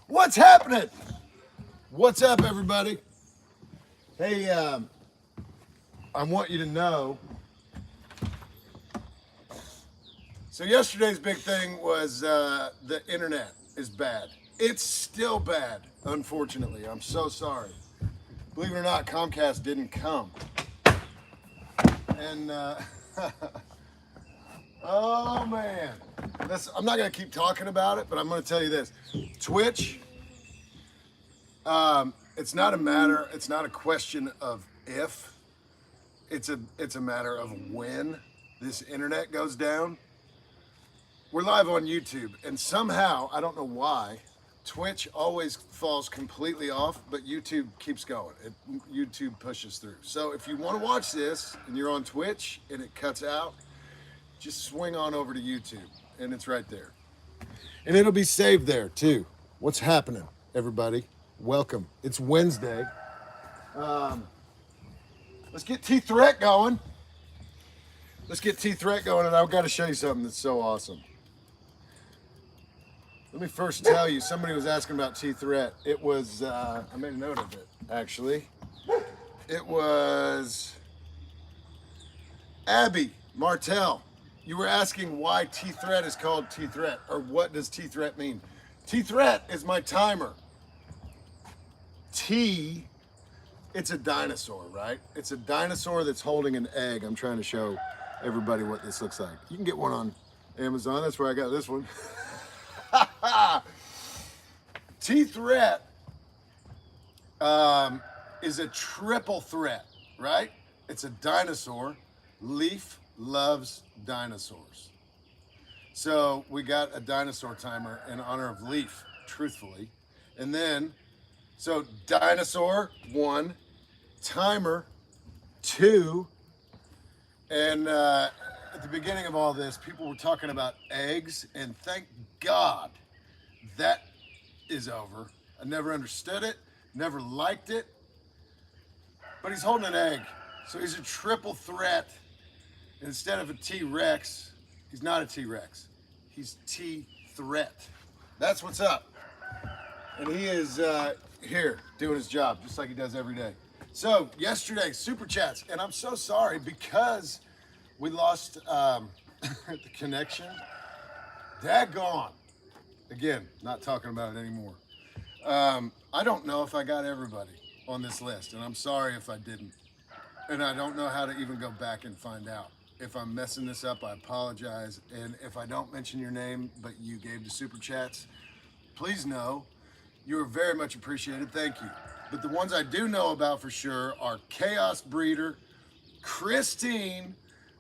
What's happening? What's up, everybody? Hey, I want you to know. So yesterday's big thing was the internet is bad. It's still bad, unfortunately. I'm so sorry. Believe it or not, Comcast didn't come. And oh man, I'm not gonna keep talking about it, but I'm gonna tell you this: Twitch. It's not a question of if. It's a matter of when this internet goes down. We're live on YouTube, and somehow, I don't know why, Twitch always falls completely off, but YouTube keeps going. YouTube pushes through. So if you want to watch this and you're on Twitch and it cuts out, just swing on over to YouTube, and it's right there. And it'll be saved there, too. What's happening, everybody? Welcome. It's Wednesday. Let's get T-Threat going. And I've got to show you something that's so awesome. Let me first tell you, somebody was asking about T-Threat. It was, I made a note of it, actually. It was Abby Martell. You were asking why T-Threat is called T-Threat, or what does T-Threat mean? T-Threat is my timer. T, it's a dinosaur, right? It's a dinosaur that's holding an egg. I'm trying to show everybody what this looks like. You can get one on Amazon. That's where I got this one. T-Threat is a triple threat, right? It's a dinosaur. Leaf loves dinosaurs. So we got a dinosaur timer in honor of Leaf, truthfully. And then, so dinosaur, 1, timer, 2, and at the beginning of all this, people were talking about eggs, and thank God that is over. I never understood it, never liked it, but he's holding an egg. So he's a triple threat. And instead of a T-Rex, he's not a T-Rex. He's T-Threat. That's what's up. And he is here doing his job, just like he does every day. So yesterday, Super Chats, and I'm so sorry because we lost the connection. Daggone. Again, not talking about it anymore. I don't know if I got everybody on this list, and I'm sorry if I didn't. And I don't know how to even go back and find out. If I'm messing this up, I apologize. And if I don't mention your name, but you gave the Super Chats, please know you are very much appreciated. Thank you. But the ones I do know about for sure are Chaos Breeder, Christine,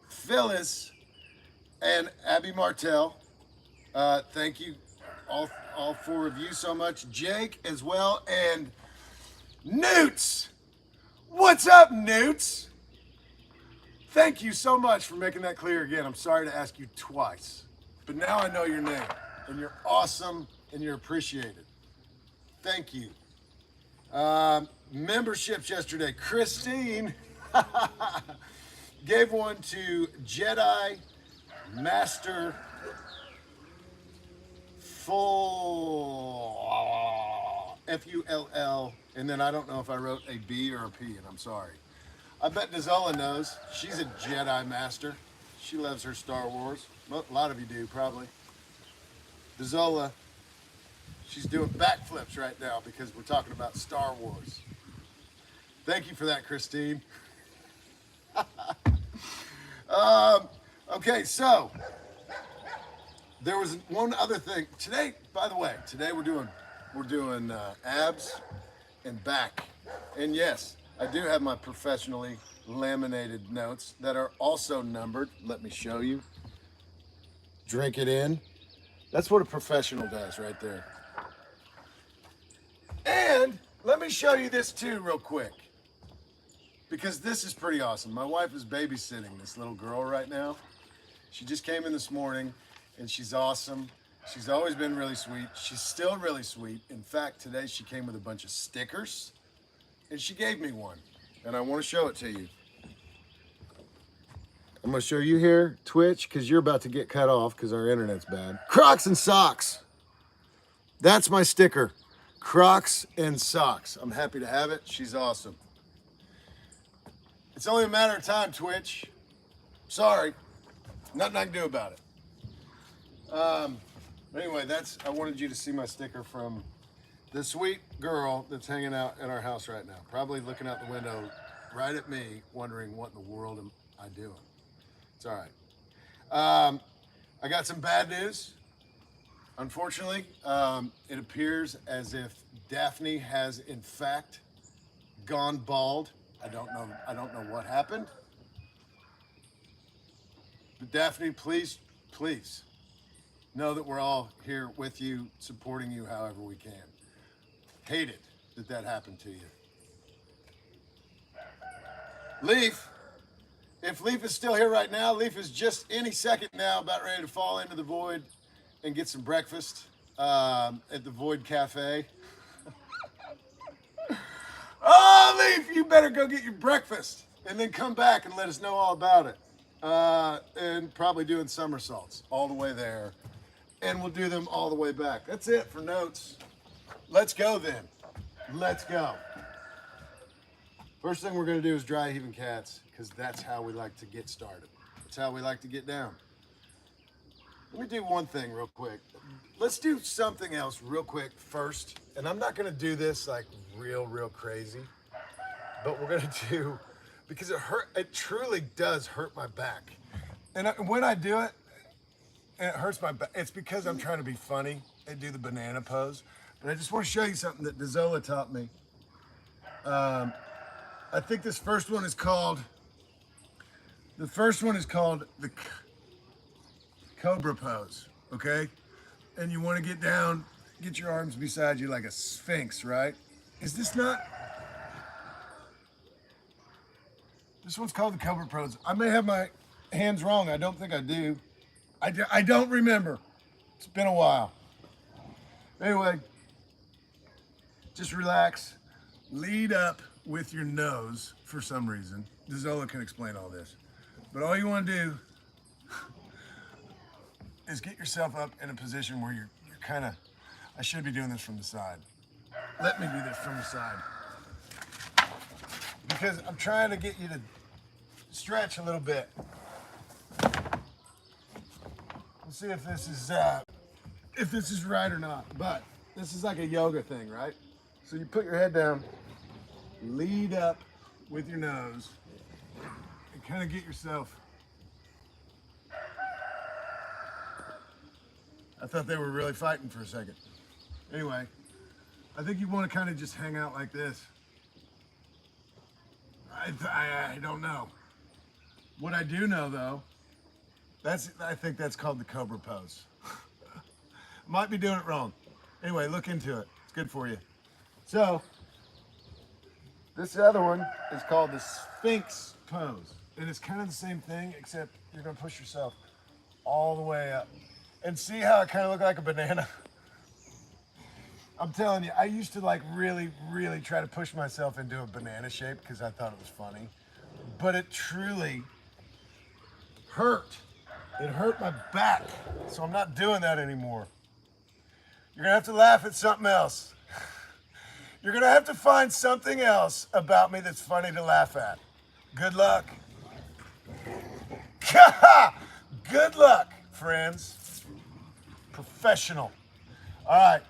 Phyllis, and Abby Martell. Thank you, all 4 of you so much. Jake as well, and Newts. What's up, Newts? Thank you so much for making that clear again. I'm sorry to ask you twice, but now I know your name, and you're awesome, and you're appreciated. Thank you. Memberships yesterday. Christine gave one to Jedi Master Full, Full, and then I don't know if I wrote a B or a P, and I'm sorry. I bet Dazola knows. She's a Jedi Master. She loves her Star Wars. Well, a lot of you do, probably. Dazola, she's doing backflips right now because we're talking about Star Wars. Thank you for that, Christine. Okay, so there was one other thing today. By the way, today we're doing abs and back, and yes, I do have my professionally laminated notes that are also numbered. Let me show you. Drink it in. That's what a professional does right there. And let me show you this too real quick, because this is pretty awesome. My wife is babysitting this little girl right now. She just came in this morning, and she's awesome. She's always been really sweet. She's still really sweet. In fact, today she came with a bunch of stickers, and she gave me one, and I want to show it to you. I'm going to show you here, Twitch, because you're about to get cut off because our internet's bad. Crocs and socks. That's my sticker. Crocs and socks. I'm happy to have it. She's awesome. It's only a matter of time, Twitch. Sorry. Nothing I can do about it. But anyway, I wanted you to see my sticker from the sweet girl that's hanging out in our house right now. Probably looking out the window right at me, wondering what in the world am I doing. It's all right. I got some bad news. Unfortunately, it appears as if Daphne has in fact gone bald. I don't know what happened. But Daphne, please know that we're all here with you, supporting you however we can. Hate it that happened to you. Leaf, if Leaf is still here right now, Leaf is just any second now about ready to fall into the void and get some breakfast at the Void Cafe. Oh, Leaf, you better go get your breakfast and then come back and let us know all about it. And probably doing somersaults all the way there. And we'll do them all the way back. That's it for notes. Let's go then. Let's go. First thing we're going to do is dry heaving cats, because that's how we like to get started. That's how we like to get down. Let me do one thing real quick. Let's do something else real quick first. And I'm not going to do this like real crazy. But we're going to do, because it truly does hurt my back. And when I do it, and it hurts my back, it's because I'm trying to be funny and do the banana pose. But I just want to show you something that Dazola taught me. I think this first one is called the cobra pose, okay? And you want to get down, get your arms beside you like a sphinx, right? Is this not? This one's called the cobra pose. I may have my hands wrong. I don't think I do. I don't remember. It's been a while. Anyway, just relax. Lead up with your nose for some reason. Dazola can explain all this. But all you want to do is get yourself up in a position where you're kind of, I should be doing this from the side. Let me do this from the side. Because I'm trying to get you to stretch a little bit. We'll see if this is right or not. But this is like a yoga thing, right? So you put your head down, lead up with your nose, and kind of get yourself. I thought they were really fighting for a second. Anyway, I think you want to kind of just hang out like this. I don't know. What I do know though, I think that's called the cobra pose. Might be doing it wrong. Anyway, look into it. It's good for you. So, this other one is called the Sphinx pose. And it's kind of the same thing, except you're going to push yourself all the way up. And see how I kind of look like a banana? I'm telling you, I used to like really try to push myself into a banana shape because I thought it was funny. But it truly hurt. It hurt my back. So I'm not doing that anymore. You're going to have to laugh at something else. You're going to have to find something else about me that's funny to laugh at. Good luck. Good luck, friends. Professional. All right.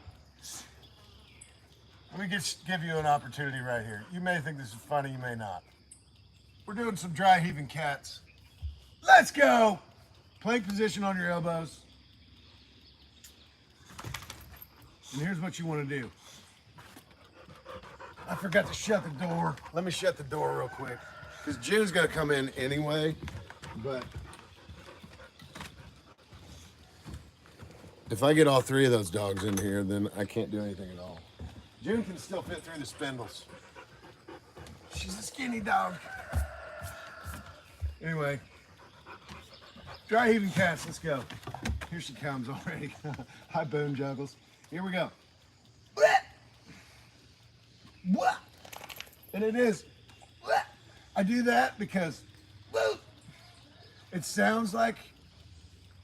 Let me just give you an opportunity right here. You may think this is funny, you may not. We're doing some dry heaving cats. Let's go. Plank position on your elbows. And here's what you want to do. I forgot to shut the door. Let me shut the door real quick. Because June's going to come in anyway. But if I get all three of those dogs in here, then I can't do anything at all. June can still fit through the spindles. She's a skinny dog. Anyway, dry heaving cats, let's go. Here she comes already. Hi, Boone Juggles. Here we go. And it is. I do that because it sounds like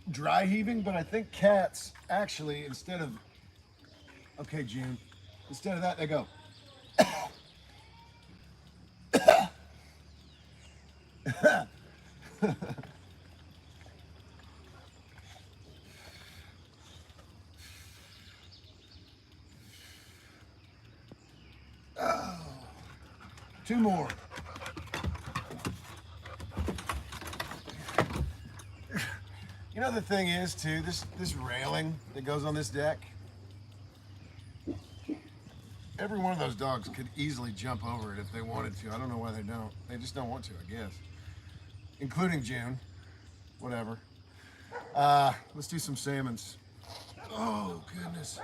dry heaving, but I think cats actually, instead of Okay, June. Instead of that, they go. Oh, 2 more. You know the thing is too, this railing that goes on this deck, every one of those dogs could easily jump over it if they wanted to. I don't know why they don't. They just don't want to, I guess. Including June. Whatever. Let's do some salmons. Oh, goodness.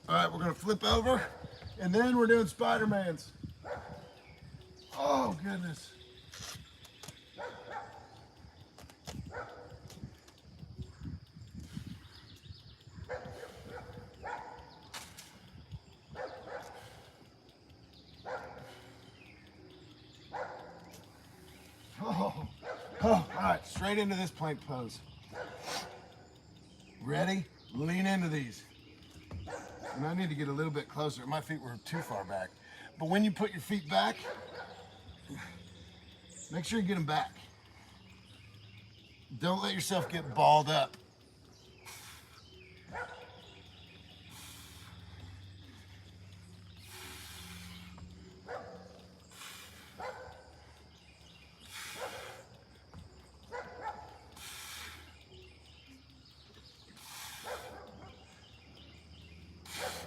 All right, we're gonna flip over, and then we're doing Spider-Mans. Oh, goodness. Oh, all right, straight into this plank pose. Ready? Lean into these. And I need to get a little bit closer. My feet were too far back. But when you put your feet back, make sure you get them back. Don't let yourself get balled up.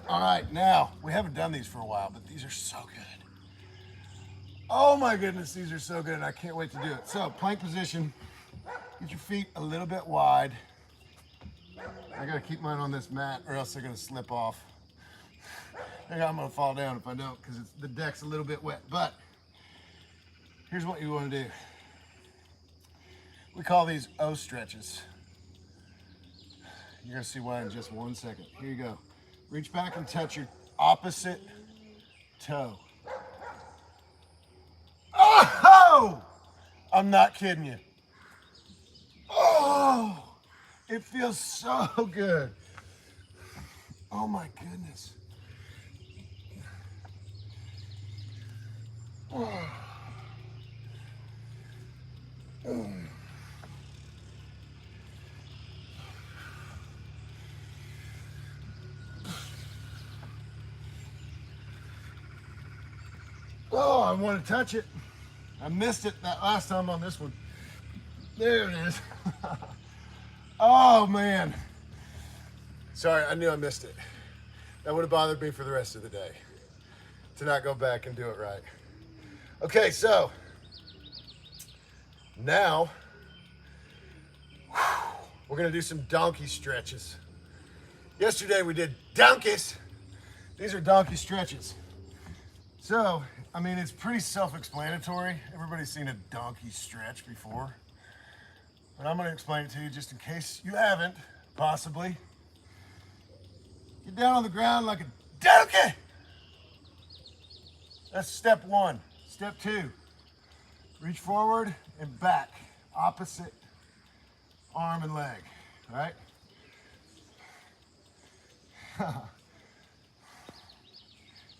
All right, now, we haven't done these for a while, but these are so good. Oh my goodness, these are so good, and I can't wait to do it. So, plank position, get your feet a little bit wide. I gotta keep mine on this mat or else they're gonna slip off. I think I'm gonna fall down if I don't because the deck's a little bit wet. But here's what you wanna do. We call these O stretches. You're gonna see why in just 1 second. Here you go. Reach back and touch your opposite toe. Oh! I'm not kidding you. Oh! It feels so good. Oh my goodness. Oh. Oh, I want to touch it. I missed it that last time on this one. There it is. Oh man. Sorry, I knew I missed it. That would have bothered me for the rest of the day to not go back and do it right. Okay, so now we're gonna do some donkey stretches. Yesterday we did donkeys. These are donkey stretches. So, I mean, it's pretty self-explanatory. Everybody's seen a donkey stretch before. But I'm gonna explain it to you just in case you haven't, possibly. Get down on the ground like a donkey. That's step 1. Step 2, reach forward and back, opposite arm and leg, all right?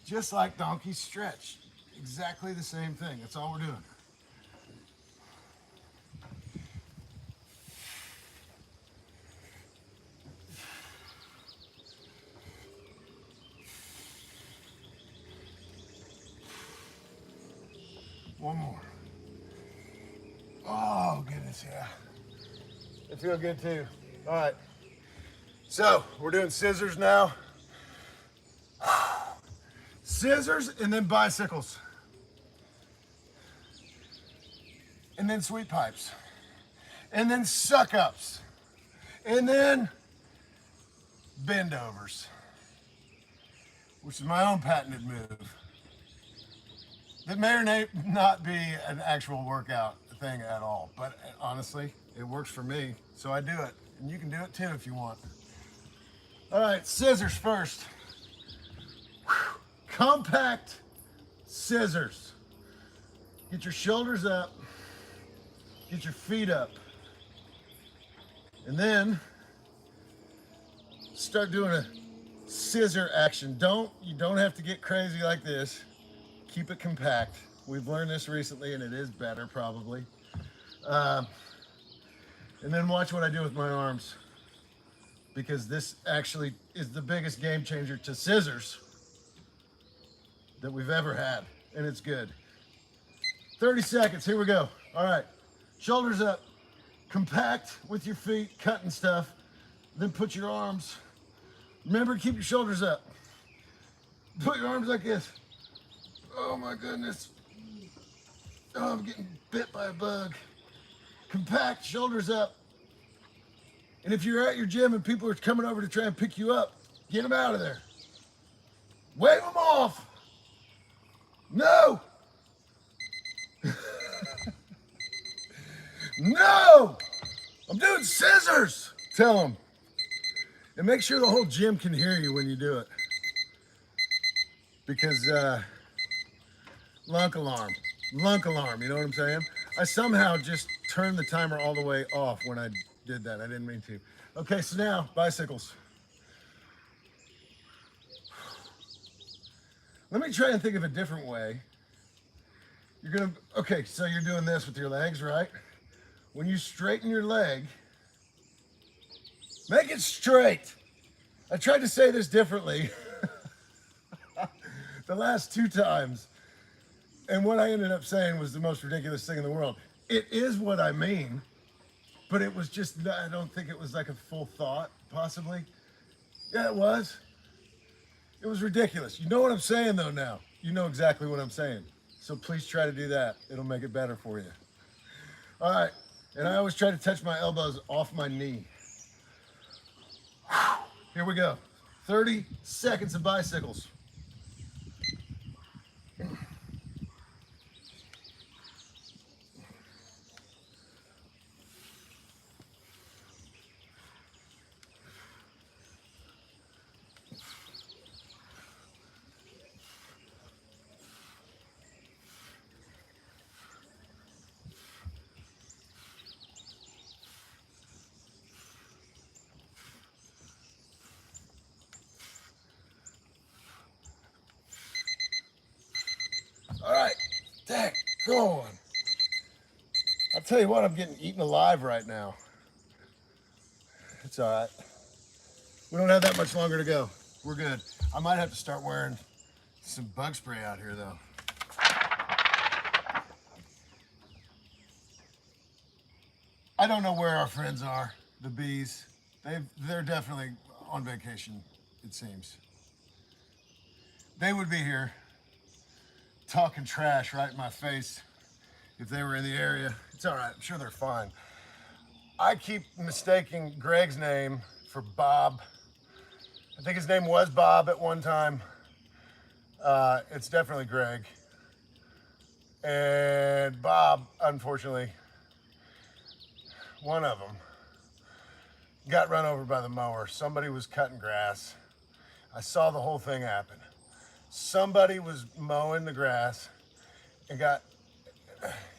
Just like donkey stretch, exactly the same thing. That's all we're doing. One more. Oh, goodness, yeah. It feels good too. All right. So, we're doing scissors now. Scissors and then bicycles. And then sweet pipes. And then suck ups. And then bend overs, which is my own patented move. That may or may not be an actual workout thing at all, but honestly, it works for me, so I do it. And you can do it too if you want. All right, scissors first. compact scissors. Get your shoulders up, get your feet up, and then start doing a scissor action. You don't have to get crazy like this. Keep it compact. We've learned this recently and it is better probably. And then watch what I do with my arms, because this actually is the biggest game changer to scissors that we've ever had, and it's good. 30 seconds, here we go. All right, shoulders up, compact with your feet, cutting stuff, then put your arms, remember, keep your shoulders up. Put your arms like this. Oh my goodness. Oh, I'm getting bit by a bug. Compact, shoulders up. And if you're at your gym and people are coming over to try and pick you up, get them out of there. Wave them off. No. No. I'm doing scissors. Tell them. And make sure the whole gym can hear you when you do it. Because lunk alarm, you know what I'm saying? I somehow just turned the timer all the way off when I did that. I didn't mean to. Okay, so now bicycles. Let me try and think of a different way. Okay, so you're doing this with your legs, right? When you straighten your leg, make it straight. I tried to say this differently the last 2 times. And what I ended up saying was the most ridiculous thing in the world. It is what I mean, but it was just, I don't think it was like a full thought, possibly. Yeah, it was. It was ridiculous. You know what I'm saying though now. You know exactly what I'm saying. So please try to do that. It'll make it better for you. All right. And I always try to touch my elbows off my knee. Here we go. 30 seconds of bicycles. All right, Dak, go on. I'll tell you what, I'm getting eaten alive right now. It's all right. We don't have that much longer to go. We're good. I might have to start wearing some bug spray out here though. I don't know where our friends are, the bees. They're definitely on vacation, it seems. They would be here talking trash right in my face if they were in the area. It's all right, I'm sure they're fine. I keep mistaking Greg's name for Bob. I think his name was Bob at one time. It's definitely Greg. And Bob, unfortunately, one of them got run over by the mower. Somebody was cutting grass. I saw the whole thing happen. Somebody was mowing the grass and got,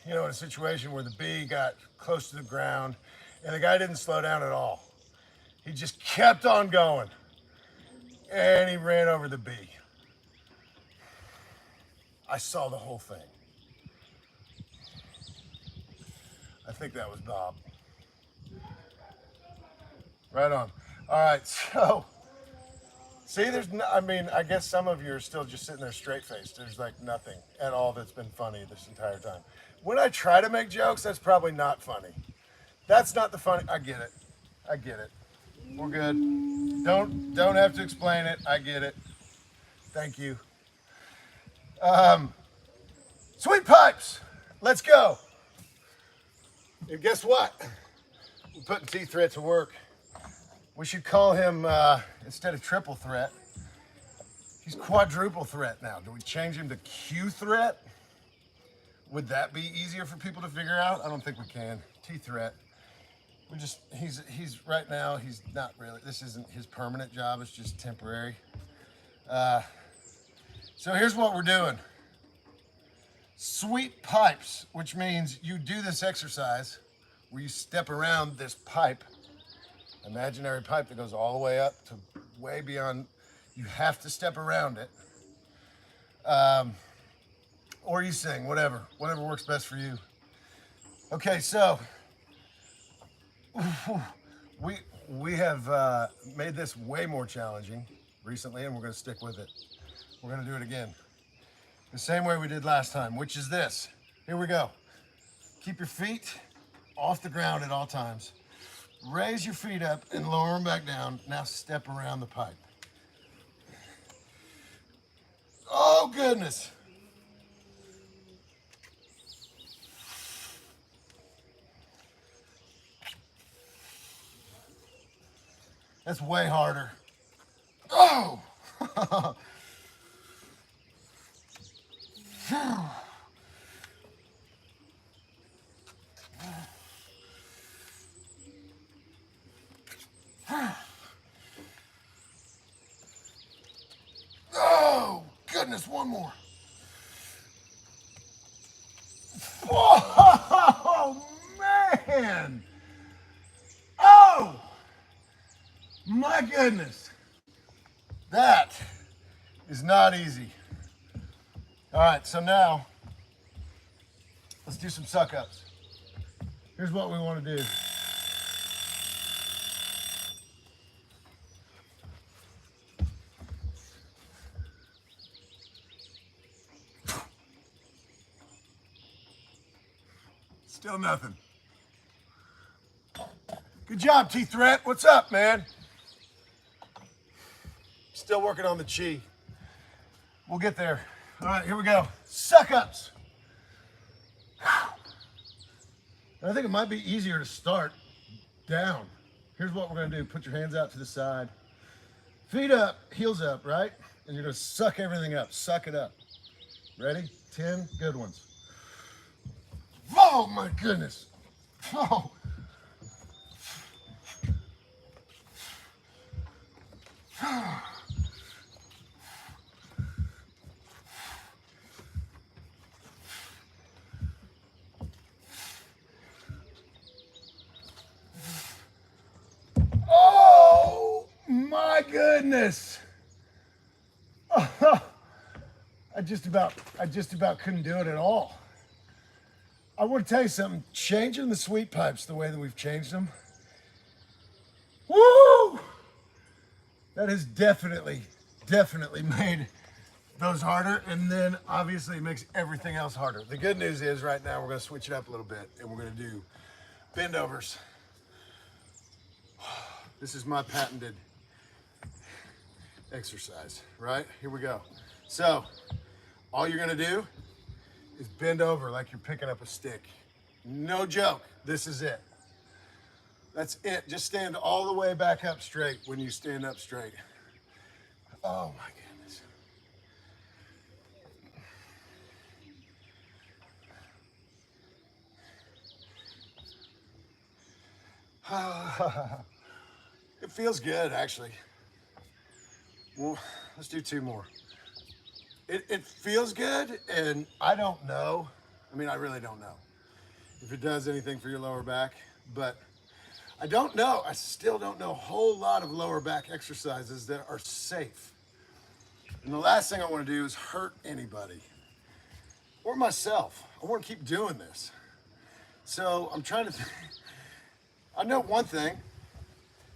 in a situation where the bee got close to the ground and the guy didn't slow down at all. He just kept on going and he ran over the bee. I saw the whole thing. I think that was Bob. Right on. All right, so, see, I guess some of you are still just sitting there straight-faced. There's like nothing at all that's been funny this entire time. When I try to make jokes, that's probably not funny. That's not the funny, I get it. We're good. Don't have to explain it, I get it. Thank you. Sweet pipes, let's go. And guess what? We're putting T-Threat to work. We should call him, instead of triple threat, he's quadruple threat now. Do we change him to Q-Threat? Would that be easier for people to figure out? I don't think we can. T-Threat. He's right now, he's not really, this isn't his permanent job, it's just temporary. So here's what we're doing. Sweep pipes, which means you do this exercise where you step around this pipe, imaginary pipe that goes all the way up to way beyond. You have to step around it. Or you sing, whatever works best for you. Okay, so we have made this way more challenging recently, and we're going to stick with it. We're going to do it again. The same way we did last time, which is this. Here we go. Keep your feet off the ground at all times. Raise your feet up and lower them back down. Now step around the pipe. Oh, goodness. That's way harder. Oh! Oh, goodness, one more. Oh, man. Oh, my goodness. That is not easy. All right, so now let's do some suck-ups. Here's what we want to do. Still nothing. Good job, T-Threat. What's up, man? Still working on the chi. We'll get there. All right, here we go. Suck-ups. I think it might be easier to start down. Here's what we're going to do. Put your hands out to the side. Feet up, heels up, right? And you're going to suck everything up. Suck it up. Ready? 10 good ones. Oh, my goodness. Oh. Oh, my goodness. I just about couldn't do it at all. I want to tell you something. Changing the sweep pipes the way that we've changed them, woo! That has definitely made those harder, and then obviously it makes everything else harder. The good news is right now we're going to switch it up a little bit, and we're going to do bend overs. This is my patented exercise, right? Here we go. So all you're going to do is bend over like you're picking up a stick. No joke. This is it. That's it. Just stand all the way back up straight when you stand up straight. Oh my goodness. It feels good, actually. Well, let's do two more. It feels good, and I don't know. I mean, I really don't know if it does anything for your lower back, but I don't know. I still don't know a whole lot of lower back exercises that are safe. And the last thing I want to do is hurt anybody or myself. I want to keep doing this. So I'm trying to I know one thing.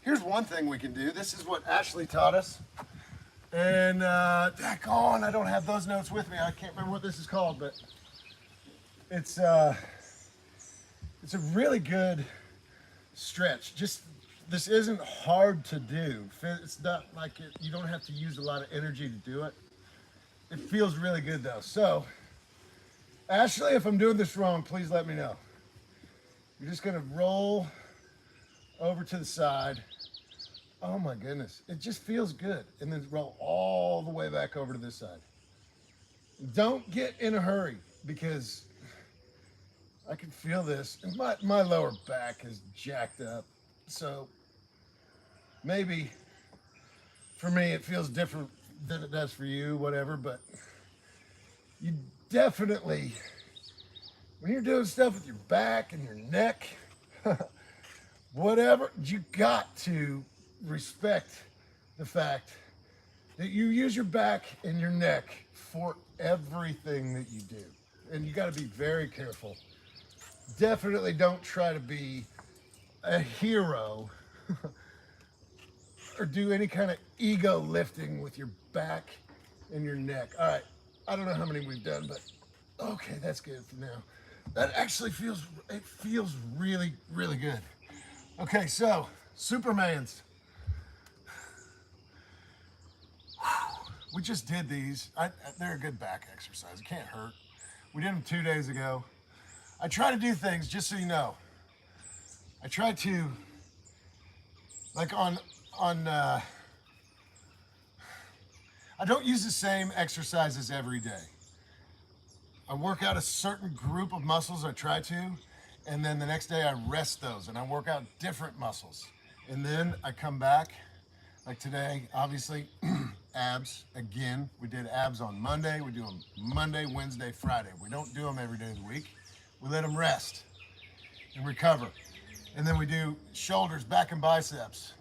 Here's one thing we can do. This is what Ashley taught us. And daggone, I don't have those notes with me. I can't remember what this is called, but it's a really good stretch. Just this isn't hard to do. It's not like you don't have to use a lot of energy to do it. It feels really good though. So, Ashley, if I'm doing this wrong, please let me know. You're just gonna roll over to the side. Oh my goodness, it just feels good. And then roll all the way back over to this side. Don't get in a hurry because I can feel this. And my lower back is jacked up. So maybe for me it feels different than it does for you, whatever, but You definitely, when you're doing stuff with your back and your neck, whatever, you got to respect the fact that you use your back and your neck for everything that you do. And you got to be very careful. Definitely don't try to be a hero or do any kind of ego lifting with your back and your neck. All right, I don't know how many we've done, but okay, that's good for now. That actually feels really, really good. Okay, so Supermans. We just did these. They're a good back exercise. It can't hurt. We did them 2 days ago. I try to do things, just so you know. I try to, like I don't use the same exercises every day. I work out a certain group of muscles, I try to, and then the next day I rest those and I work out different muscles. And then I come back, like today, obviously, abs. Again, we did abs on Monday. We do them Monday, Wednesday, Friday. We don't do them every day of the week. We let them rest and recover. And then we do shoulders, back, and biceps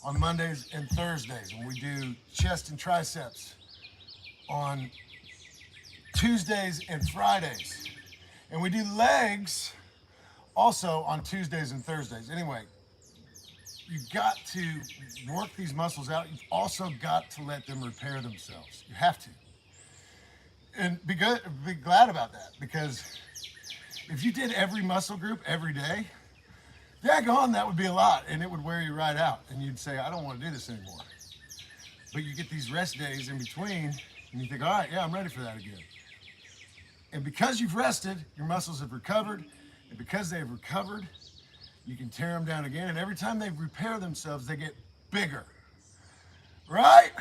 on Mondays and Thursdays. And we do chest and triceps on Tuesdays and Fridays. And we do legs also on Tuesdays and Thursdays. Anyway, you've got to work these muscles out. You've also got to let them repair themselves. You have to. And be glad about that, because if you did every muscle group every day, daggone, that would be a lot, and it would wear you right out. And you'd say, I don't want to do this anymore. But you get these rest days in between, and you think, all right, yeah, I'm ready for that again. And because you've rested, your muscles have recovered, and because they've recovered, you can tear them down again, and every time they repair themselves, they get bigger, right?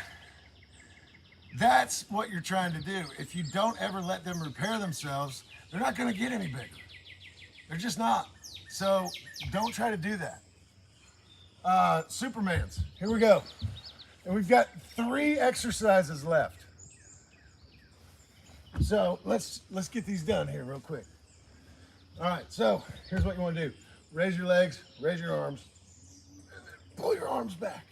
That's what you're trying to do. If you don't ever let them repair themselves, they're not going to get any bigger. They're just not. So don't try to do that. Supermans, here we go. And we've got 3 exercises left. So let's get these done here real quick. All right, so here's what you want to do. Raise your legs, raise your arms, and then pull your arms back.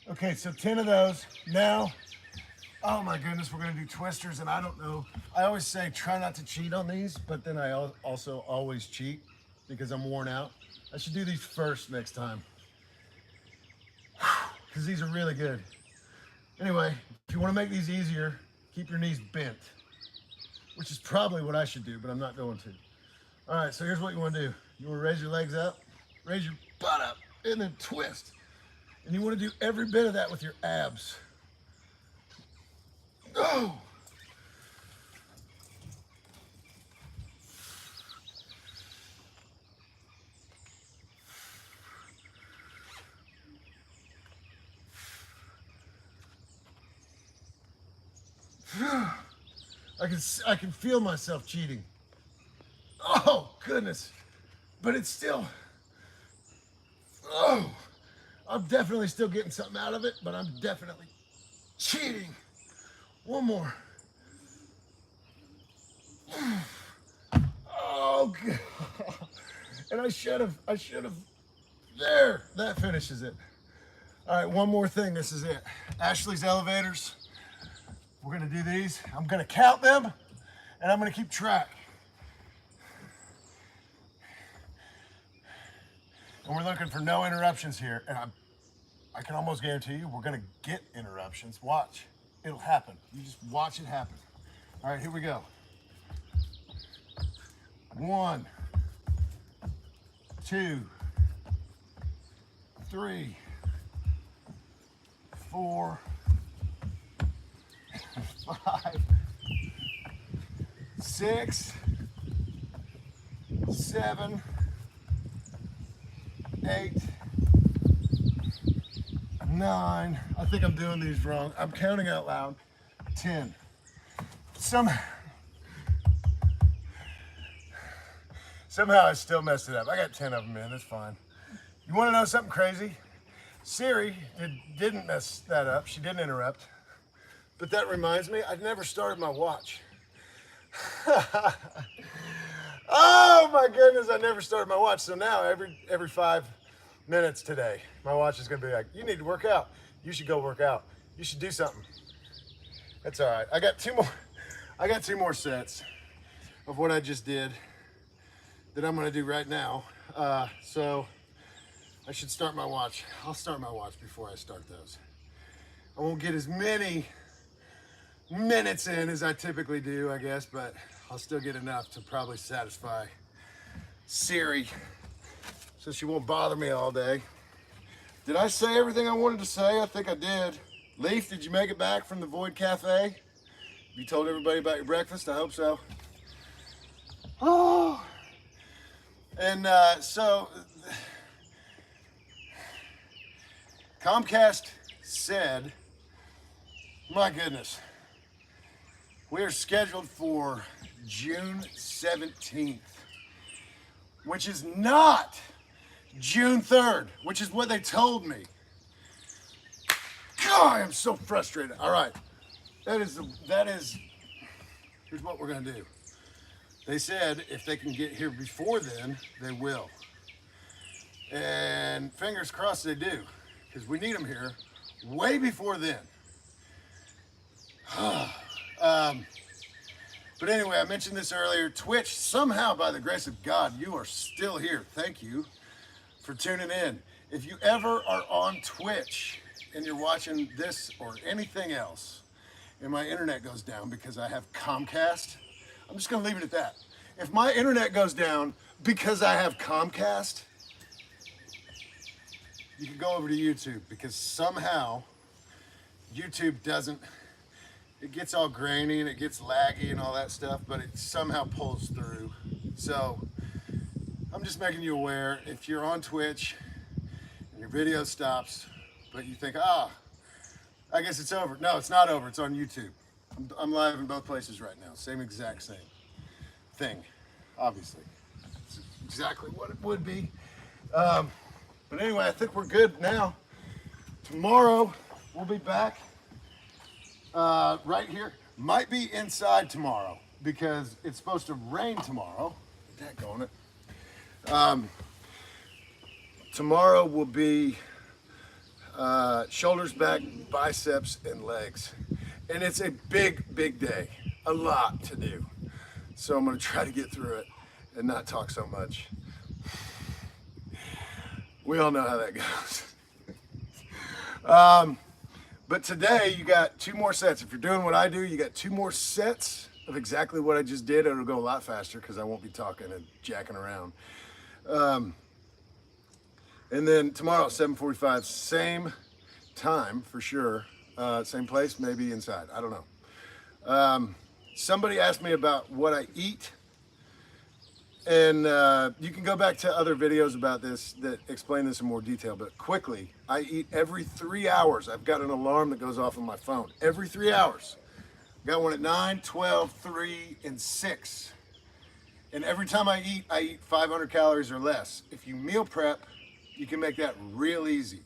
Okay, so 10 of those. Now, oh my goodness, we're gonna do twisters, and I don't know. I always say try not to cheat on these, but then I also always cheat because I'm worn out. I should do these first next time, because these are really good. Anyway, if you wanna make these easier, keep your knees bent, which is probably what I should do, but I'm not going to. All right, so here's what you wanna do. You wanna raise your legs up, raise your butt up, and then twist. And you want to do every bit of that with your abs. Oh! I can feel myself cheating. Oh, goodness. But it's still, oh, I'm definitely still getting something out of it, but I'm definitely cheating. One more. Oh, God. And I should have, there, that finishes it. All right, one more thing, this is it. Ashley's elevators. We're gonna do these. I'm gonna count them, and I'm gonna keep track. And we're looking for no interruptions here, and I can almost guarantee you we're gonna get interruptions. Watch, it'll happen. You just watch it happen. All right, here we go. 1, 2, 3, 4, 5, 6, 7, 8, 9. I think I'm doing these wrong. I'm counting out loud. 10. Somehow I still messed it up. I got 10 of them in. That's fine. You want to know something crazy? Siri didn't mess that up. She didn't interrupt. But that reminds me, I've never started my watch. Oh my goodness, I never started my watch. So now every 5 minutes today, my watch is gonna be like, you need to work out. You should go work out. You should do something. That's all right. I got two more sets of what I just did that I'm gonna do right now. So I should start my watch. I'll start my watch before I start those. I won't get as many minutes in as I typically do, I guess, but I'll still get enough to probably satisfy Siri so she won't bother me all day. Did I say everything I wanted to say? I think I did. Leaf, did you make it back from the Void Cafe? You told everybody about your breakfast? I hope so. Oh, and so Comcast said, my goodness, we are scheduled for June 17th, which is not June 3rd, which is what they told me. God, I am so frustrated. All right, that is, here's what we're gonna do. They said if they can get here before then, they will. And fingers crossed they do, because we need them here way before then. But anyway, I mentioned this earlier. Twitch, somehow by the grace of God, you are still here. Thank you for tuning in. If you ever are on Twitch and you're watching this or anything else, and my internet goes down because I have Comcast, I'm just gonna leave it at that. If my internet goes down because I have Comcast, you can go over to YouTube, because somehow YouTube doesn't, it gets all grainy and it gets laggy and all that stuff, but it somehow pulls through. So I'm just making you aware, if you're on Twitch and your video stops, but you think, I guess it's over. No, it's not over. It's on YouTube. I'm live in both places right now. Same exact same thing, obviously. It's exactly what it would be. But anyway, I think we're good now. Tomorrow, we'll be back right here. Might be inside tomorrow because it's supposed to rain tomorrow. Daggone it. Tomorrow will be shoulders, back, biceps, and legs. And it's a big, big day. A lot to do. So I'm going to try to get through it and not talk so much. We all know how that goes. But today you got 2 more sets. If you're doing what I do, you got 2 more sets of exactly what I just did. It'll go a lot faster because I won't be talking and jacking around. And then tomorrow at 7:45, same time for sure. Same place, maybe inside. I don't know. Somebody asked me about what I eat. And you can go back to other videos about this that explain this in more detail, but quickly, I eat every 3 hours. I've got an alarm that goes off on my phone. Every 3 hours. Got one at 9, 12, 3, and 6. And every time I eat 500 calories or less. If you meal prep, you can make that real easy.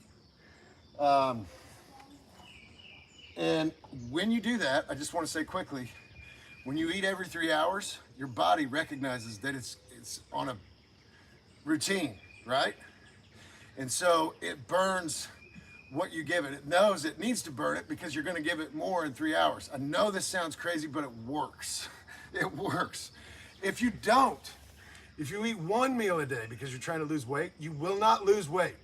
And when you do that, I just want to say quickly, when you eat every 3 hours, your body recognizes that it's on a routine, right? And so it burns what you give it. It knows it needs to burn it because you're going to give it more in 3 hours. I know this sounds crazy, but it works. It works. If you don't, if you eat 1 meal a day because you're trying to lose weight, you will not lose weight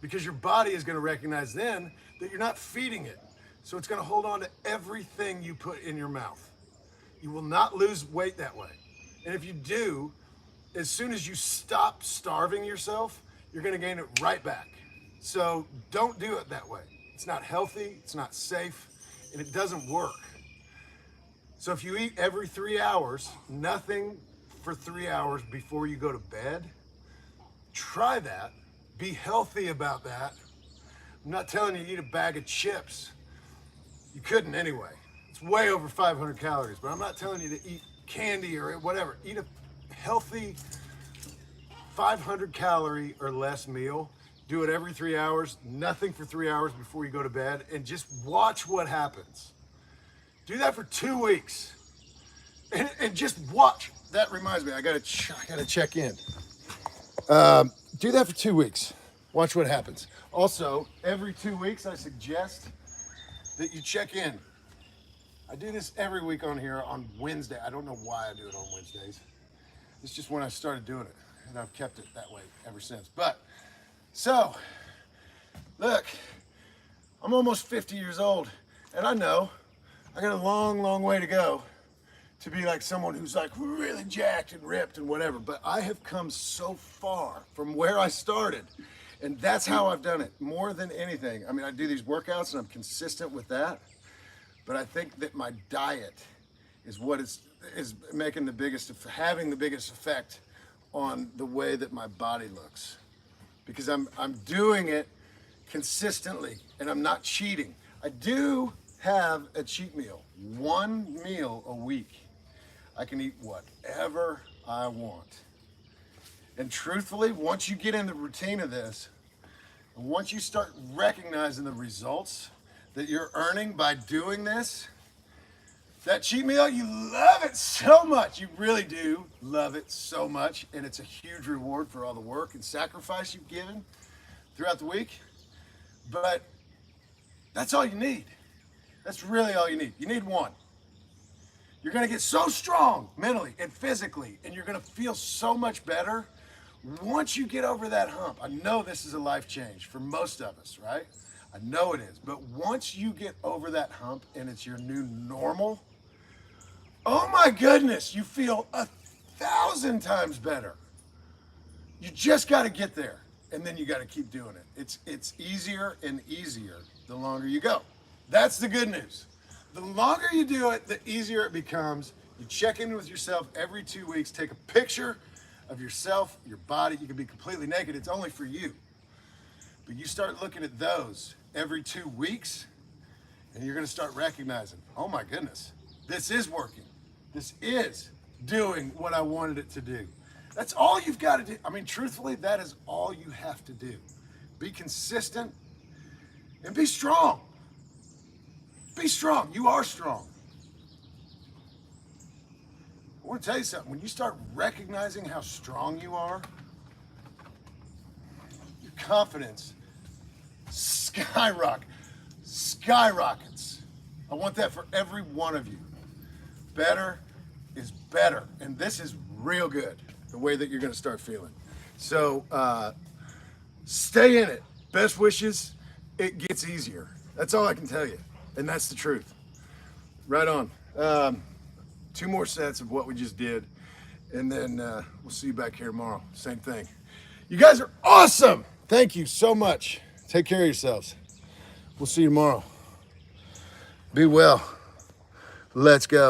because your body is going to recognize then that you're not feeding it. So it's going to hold on to everything you put in your mouth. You will not lose weight that way. And if you do, as soon as you stop starving yourself, you're going to gain it right back. So don't do it that way. It's not healthy, it's not safe, and it doesn't work. So if you eat every 3 hours, nothing for 3 hours before you go to bed, try that. Be healthy about that. I'm not telling you to eat a bag of chips. You couldn't anyway. It's way over 500 calories, but I'm not telling you to eat candy or whatever. Eat a healthy 500 calorie or less meal. Do it every 3 hours, nothing for 3 hours before you go to bed, and just watch what happens. Do that for 2 weeks. And just watch. That reminds me, I gotta check in. Do that for 2 weeks. Watch what happens. Also, every 2 weeks, I suggest that you check in. I do this every week on here on Wednesday. I don't know why I do it on Wednesdays. It's just when I started doing it, and I've kept it that way ever since. But, so, look, I'm almost 50 years old, and I know I got a long, long way to go to be like someone who's like really jacked and ripped and whatever. But I have come so far from where I started. And that's how I've done it more than anything. I mean, I do these workouts and I'm consistent with that. But I think that my diet is what is making having the biggest effect on the way that my body looks. Because I'm doing it consistently and I'm not cheating. I do have a cheat meal, 1 meal a week. I can eat whatever I want. And truthfully, once you get in the routine of this, and once you start recognizing the results that you're earning by doing this, that cheat meal, you love it so much. You really do love it so much. And it's a huge reward for all the work and sacrifice you've given throughout the week. But that's all you need. That's really all you need. You need 1. You're gonna get so strong mentally and physically, and you're gonna feel so much better once you get over that hump. I know this is a life change for most of us, right? I know it is. But once you get over that hump and it's your new normal, oh my goodness, you feel 1,000 times better. You just gotta get there, and then you gotta keep doing it. It's easier and easier the longer you go. That's the good news. The longer you do it, the easier it becomes. You check in with yourself every 2 weeks, take a picture of yourself, your body. You can be completely naked, it's only for you. But you start looking at those every 2 weeks, and you're gonna start recognizing, oh my goodness, this is working. This is doing what I wanted it to do. That's all you've got to do. I mean, truthfully, that is all you have to do. Be consistent and be strong. Be strong. You are strong. I want to tell you something. When you start recognizing how strong you are, your confidence skyrockets. I want that for every one of you. Better is better. And this is real good, the way that you're going to start feeling. So stay in it. Best wishes. It gets easier. That's all I can tell you. And that's the truth. Right on. 2 more sets of what we just did. And then we'll see you back here tomorrow. Same thing. You guys are awesome. Thank you so much. Take care of yourselves. We'll see you tomorrow. Be well. Let's go.